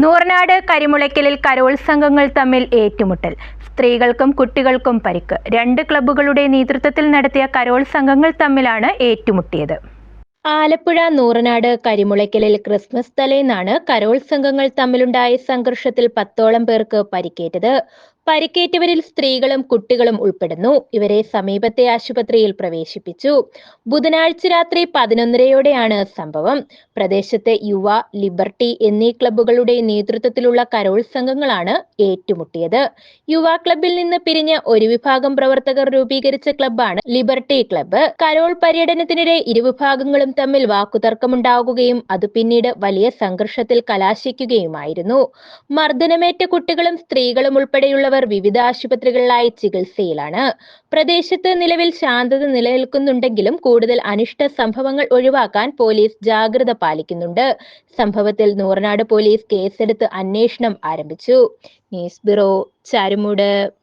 നൂറനാട് കരിമുളയ്ക്കലിൽ കരോത്സംഘങ്ങൾ തമ്മിൽ ഏറ്റുമുട്ടൽ. സ്ത്രീകൾക്കും കുട്ടികൾക്കും പരിക്ക്. 2 ക്ലബ്ബുകളുടെ നേതൃത്വത്തിൽ നടത്തിയ കരോത്സംഘങ്ങൾ തമ്മിലാണ് ഏറ്റുമുട്ടിയത്. ആലപ്പുഴ നൂറനാട് കരിമുളയ്ക്കലിൽ ക്രിസ്മസ് തലേന്നാണ് കരോത്സംഘങ്ങൾ തമ്മിലുണ്ടായ സംഘർഷത്തിൽ 10ഓളം പേർക്ക് പരിക്കേറ്റത്. പരിക്കേറ്റവരിൽ സ്ത്രീകളും കുട്ടികളും ഉൾപ്പെടുന്നു. ഇവരെ സമീപത്തെ ആശുപത്രിയിൽ പ്രവേശിപ്പിച്ചു. ബുധനാഴ്ച രാത്രി 11:30യോടെയാണ് സംഭവം. പ്രദേശത്തെ യുവ, ലിബർട്ടി എന്നീ ക്ലബ്ബുകളുടെ നേതൃത്വത്തിലുള്ള കരോത്സംഘങ്ങളാണ് ഏറ്റുമുട്ടിയത്. യുവ ക്ലബ്ബിൽ നിന്ന് പിരിഞ്ഞ് ഒരു വിഭാഗം പ്രവർത്തകർ രൂപീകരിച്ച ക്ലബ്ബാണ് ലിബർട്ടി ക്ലബ്ബ്. കരോൾ പര്യടനത്തിനിടെ ഇരുവിഭാഗങ്ങളും തമ്മിൽ വാക്കുതർക്കമുണ്ടാകുകയും അത് പിന്നീട് വലിയ സംഘർഷത്തിൽ കലാശിക്കുകയുമായിരുന്നു. മർദ്ദനമേറ്റ കുട്ടികളും സ്ത്രീകളും ഉൾപ്പെടെയുള്ളവർ വിവിധ ആശുപത്രികളിലായി ചികിത്സയിലാണ്. പ്രദേശത്ത് നിലവിൽ ശാന്തത നിലനിൽക്കുന്നുണ്ടെങ്കിലും കൂടുതൽ അനിഷ്ട സംഭവങ്ങൾ ഒഴിവാക്കാൻ പോലീസ് ജാഗ്രത പാലിക്കുന്നുണ്ട്. സംഭവത്തിൽ നൂറനാട് പോലീസ് കേസെടുത്ത് അന്വേഷണം ആരംഭിച്ചു. News bureau, Charummood.